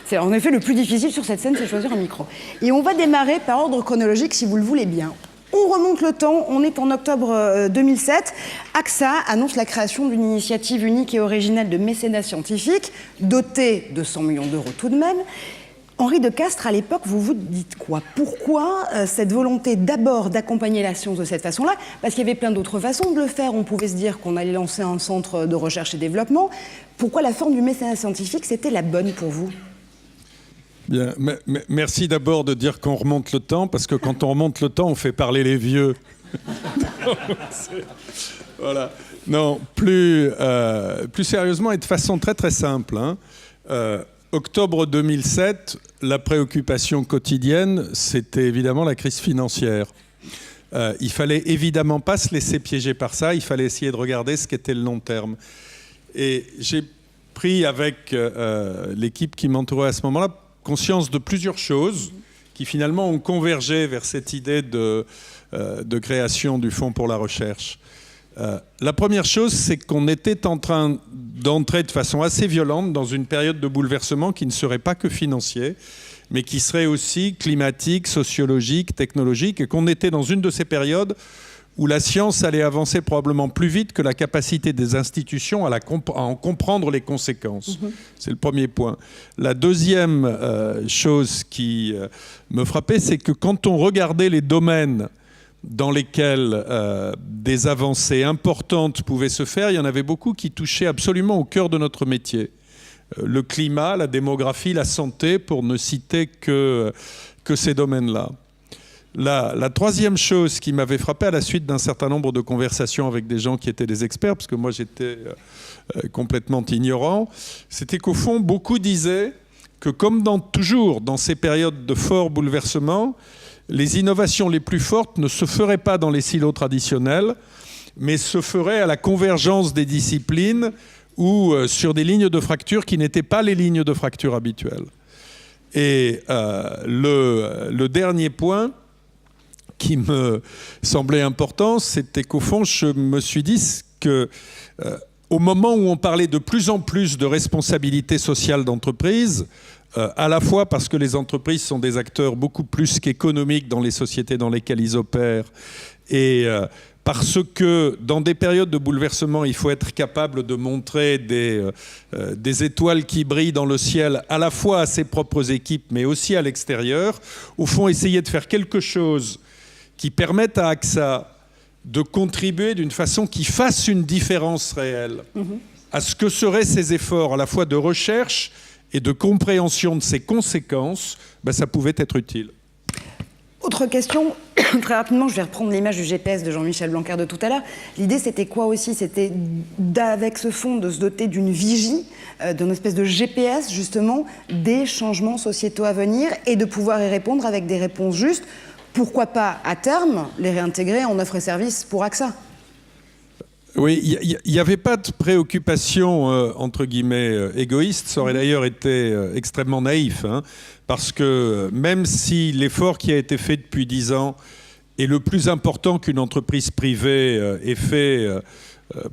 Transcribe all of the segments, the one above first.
C'est en effet le plus difficile sur cette scène, c'est choisir un micro. Et on va démarrer par ordre chronologique, si vous le voulez bien. On remonte le temps, on est en octobre 2007. AXA annonce la création d'une initiative unique et originelle de mécénat scientifique, dotée de 100 millions d'euros tout de même. Henri de Castres, à l'époque, vous vous dites quoi? Pourquoi cette volonté d'abord d'accompagner la science de cette façon-là? Parce qu'il y avait plein d'autres façons de le faire. On pouvait se dire qu'on allait lancer un centre de recherche et développement. Pourquoi la forme du mécénat scientifique, c'était la bonne pour vous? Bien, merci d'abord de dire qu'on remonte le temps, parce que quand on remonte le temps, on fait parler les vieux. Voilà. Non, plus sérieusement et de façon très très simple. Octobre 2007, la préoccupation quotidienne, c'était évidemment la crise financière. Il fallait évidemment pas se laisser piéger par ça, il fallait essayer de regarder ce qu'était le long terme. Et j'ai pris avec l'équipe qui m'entourait à ce moment-là conscience de plusieurs choses qui finalement ont convergé vers cette idée de création du Fonds pour la recherche. La première chose, c'est qu'on était en train d'entrer de façon assez violente dans une période de bouleversement qui ne serait pas que financier, mais qui serait aussi climatique, sociologique, technologique, et qu'on était dans une de ces périodes où la science allait avancer probablement plus vite que la capacité des institutions à en comprendre les conséquences. C'est le premier point. La deuxième chose qui me frappait, c'est que quand on regardait les domaines dans lesquels des avancées importantes pouvaient se faire, il y en avait beaucoup qui touchaient absolument au cœur de notre métier. Le climat, la démographie, la santé, pour ne citer que ces domaines-là. La troisième chose qui m'avait frappé à la suite d'un certain nombre de conversations avec des gens qui étaient des experts, parce que moi j'étais complètement ignorant, c'était qu'au fond, beaucoup disaient que comme toujours dans ces périodes de fort bouleversement, les innovations les plus fortes ne se feraient pas dans les silos traditionnels, mais se feraient à la convergence des disciplines ou sur des lignes de fracture qui n'étaient pas les lignes de fracture habituelles. Et le dernier point qui me semblait important, c'était qu'au fond, je me suis dit que au moment où on parlait de plus en plus de responsabilité sociale d'entreprise, à la fois parce que les entreprises sont des acteurs beaucoup plus qu'économiques dans les sociétés dans lesquelles ils opèrent, et parce que dans des périodes de bouleversement, il faut être capable de montrer des étoiles qui brillent dans le ciel, à la fois à ses propres équipes, mais aussi à l'extérieur. Au fond, essayer de faire quelque chose qui permette à AXA de contribuer d'une façon qui fasse une différence réelle à ce que seraient ces efforts à la fois de recherche et de compréhension de ses conséquences, ça pouvait être utile. Autre question, très rapidement, je vais reprendre l'image du GPS de Jean-Michel Blanquer de tout à l'heure. L'idée, c'était quoi aussi? C'était, avec ce fonds, de se doter d'une vigie, d'une espèce de GPS, justement, des changements sociétaux à venir et de pouvoir y répondre avec des réponses justes. Pourquoi pas, à terme, les réintégrer en offre et service pour AXA? Oui, il n'y avait pas de préoccupation, entre guillemets, égoïste. Ça aurait d'ailleurs été extrêmement naïf, parce que même si l'effort qui a été fait depuis 10 ans est le plus important qu'une entreprise privée ait fait,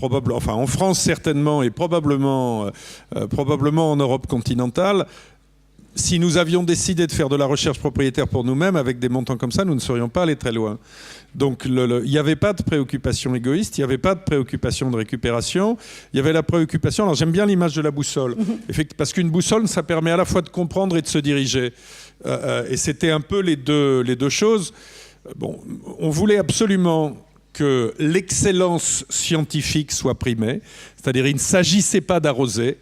en France certainement, et probablement en Europe continentale, si nous avions décidé de faire de la recherche propriétaire pour nous-mêmes, avec des montants comme ça, nous ne serions pas allés très loin. Donc il n'y avait pas de préoccupation égoïste, il n'y avait pas de préoccupation de récupération, il y avait la préoccupation... Alors j'aime bien l'image de la boussole, parce qu'une boussole, ça permet à la fois de comprendre et de se diriger. Et c'était un peu les deux choses. Bon, on voulait absolument que l'excellence scientifique soit primée, c'est-à-dire il ne s'agissait pas d'arroser.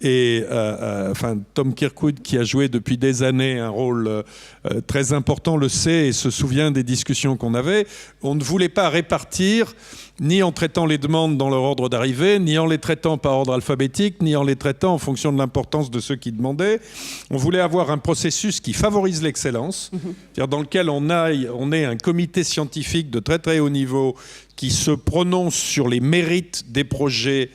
Et Tom Kirkwood, qui a joué depuis des années un rôle très important, le sait et se souvient des discussions qu'on avait. On ne voulait pas répartir, ni en traitant les demandes dans leur ordre d'arrivée, ni en les traitant par ordre alphabétique, ni en les traitant en fonction de l'importance de ceux qui demandaient. On voulait avoir un processus qui favorise l'excellence, c'est-à-dire dans lequel on ait un comité scientifique de très très haut niveau qui se prononce sur les mérites des projets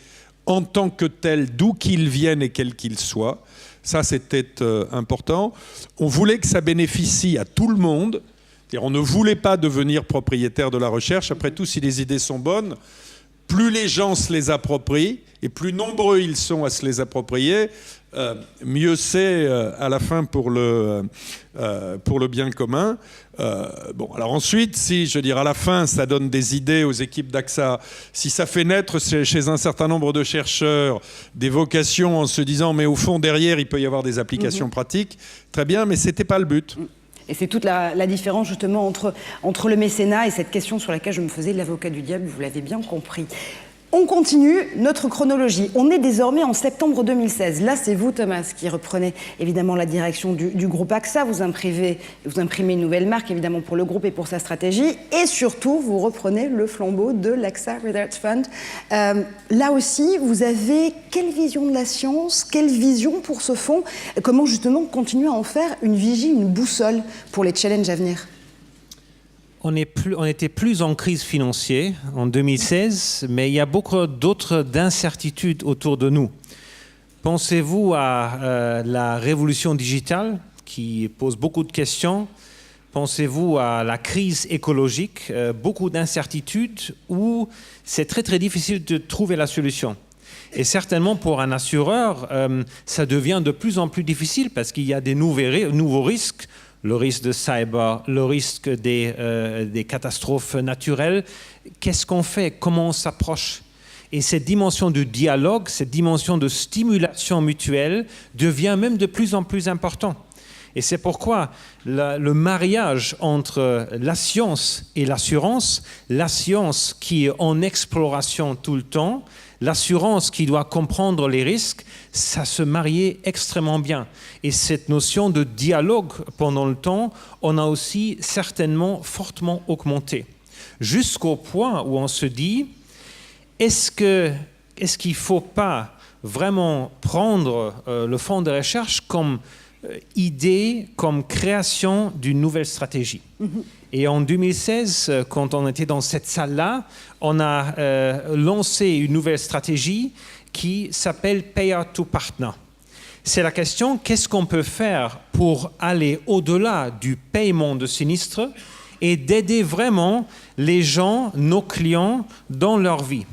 en tant que tel, d'où qu'ils viennent et quels qu'ils soient. Ça, c'était important. On voulait que ça bénéficie à tout le monde. C'est-à-dire, on ne voulait pas devenir propriétaire de la recherche. Après tout, si les idées sont bonnes, plus les gens se les approprient, et plus nombreux ils sont à se les approprier, mieux c'est à la fin pour le bien commun. Bon, alors ensuite, si je veux dire à la fin, ça donne des idées aux équipes d'AXA, si ça fait naître chez un certain nombre de chercheurs des vocations en se disant mais au fond derrière il peut y avoir des applications pratiques, très bien, mais c'était pas le but. Et c'est toute la différence justement entre le mécénat et cette question sur laquelle je me faisais l'avocat du diable, vous l'avez bien compris. On continue notre chronologie. On est désormais en septembre 2016. Là, c'est vous, Thomas, qui reprenez évidemment la direction du groupe AXA. Vous imprimez une nouvelle marque, évidemment, pour le groupe et pour sa stratégie. Et surtout, vous reprenez le flambeau de l'AXA Research Fund. Là aussi, vous avez quelle vision de la science? Quelle vision pour ce fonds? Comment justement continuer à en faire une vigie, une boussole pour les challenges à venir? On était plus en crise financière en 2016, mais il y a beaucoup d'autres d'incertitudes autour de nous. Pensez-vous à la révolution digitale qui pose beaucoup de questions? Pensez-vous à la crise écologique? Beaucoup d'incertitudes où c'est très très difficile de trouver la solution. Et certainement pour un assureur, ça devient de plus en plus difficile parce qu'il y a des nouveaux risques. Le risque de cyber, le risque des catastrophes naturelles. Qu'est-ce qu'on fait? Comment on s'approche? Et cette dimension de dialogue, cette dimension de stimulation mutuelle devient même de plus en plus important. Et c'est pourquoi le mariage entre la science et l'assurance, la science qui est en exploration tout le temps, l'assurance qui doit comprendre les risques, ça se mariait extrêmement bien. Et cette notion de dialogue pendant le temps, on a aussi certainement fortement augmenté. Jusqu'au point où on se dit, est-ce qu'il ne faut pas vraiment prendre le fonds de recherche comme idée, comme création d'une nouvelle stratégie? Et en 2016, quand on était dans cette salle-là, on a lancé une nouvelle stratégie qui s'appelle Payer to Partner. C'est la question, qu'est-ce qu'on peut faire pour aller au-delà du paiement de sinistres et d'aider vraiment les gens, nos clients, dans leur vie?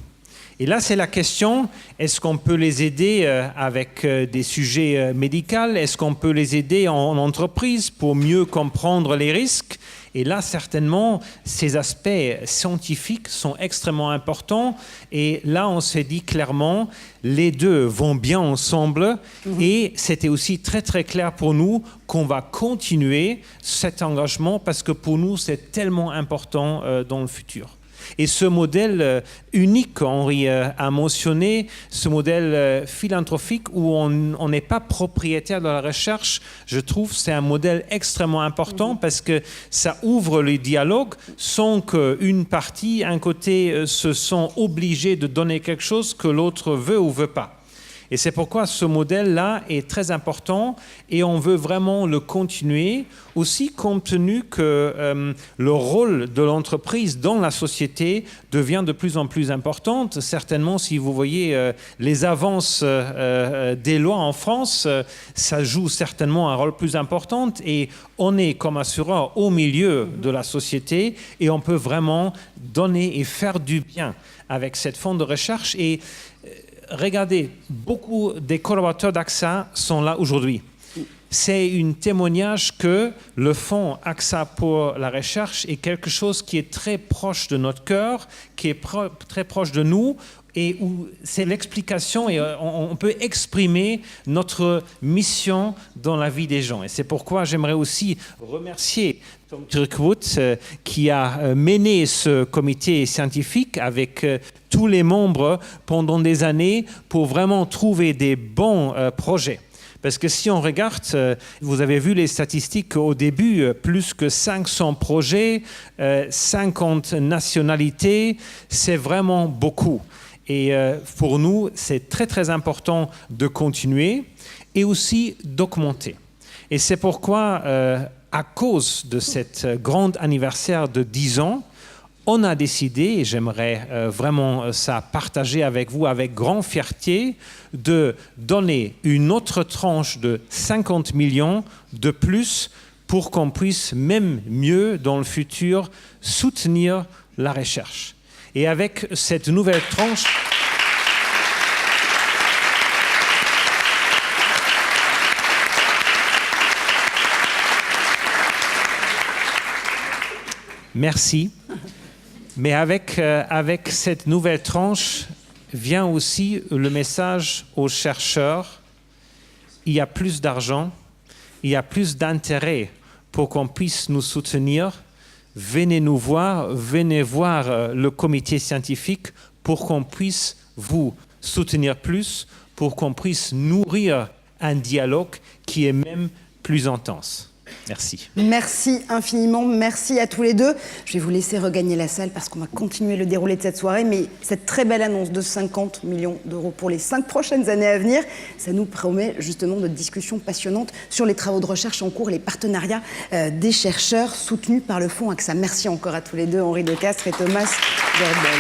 Et là, c'est la question, est-ce qu'on peut les aider avec des sujets médicaux? Est-ce qu'on peut les aider en entreprise pour mieux comprendre les risques? Et là, certainement, ces aspects scientifiques sont extrêmement importants. Et là, on s'est dit clairement, les deux vont bien ensemble. Et c'était aussi très, très clair pour nous qu'on va continuer cet engagement parce que pour nous, c'est tellement important dans le futur. Et ce modèle unique qu'Henri a mentionné, ce modèle philanthropique où on n'est pas propriétaire de la recherche, je trouve c'est un modèle extrêmement important parce que ça ouvre le dialogue sans qu'une partie, un côté, se sent obligé de donner quelque chose que l'autre veut ou veut pas. Et c'est pourquoi ce modèle-là est très important et on veut vraiment le continuer, aussi compte tenu que le rôle de l'entreprise dans la société devient de plus en plus important. Certainement, si vous voyez les avances des lois en France, ça joue certainement un rôle plus important et on est comme assureur au milieu de la société et on peut vraiment donner et faire du bien avec cette fonds de recherche. Et regardez, beaucoup des collaborateurs d'AXA sont là aujourd'hui. C'est un témoignage que le fonds AXA pour la recherche est quelque chose qui est très proche de notre cœur, qui est très proche de nous, et où c'est l'explication et on peut exprimer notre mission dans la vie des gens. Et c'est pourquoi j'aimerais aussi remercier Tom Kirkwood qui a mené ce comité scientifique avec tous les membres pendant des années pour vraiment trouver des bons projets. Parce que si on regarde, vous avez vu les statistiques au début, plus que 500 projets, 50 nationalités, c'est vraiment beaucoup. Et pour nous, c'est très très important de continuer et aussi d'augmenter. Et c'est pourquoi, à cause de cet grand anniversaire de 10 ans, on a décidé, et j'aimerais vraiment ça partager avec vous avec grande fierté, de donner une autre tranche de 50 millions de plus pour qu'on puisse même mieux dans le futur soutenir la recherche. Et avec cette nouvelle tranche, merci. Mais avec cette nouvelle tranche vient aussi le message aux chercheurs, il y a plus d'argent, il y a plus d'intérêt pour qu'on puisse nous soutenir. Venez nous voir, venez voir le comité scientifique pour qu'on puisse vous soutenir plus, pour qu'on puisse nourrir un dialogue qui est même plus intense. Merci. Merci infiniment, merci à tous les deux. Je vais vous laisser regagner la salle parce qu'on va continuer le déroulé de cette soirée, mais cette très belle annonce de 50 millions d'euros pour les 5 prochaines années à venir, ça nous promet justement de discussions passionnantes sur les travaux de recherche en cours, les partenariats des chercheurs soutenus par le fonds AXA. Merci encore à tous les deux, Henri Decastre et Thomas Gerbel.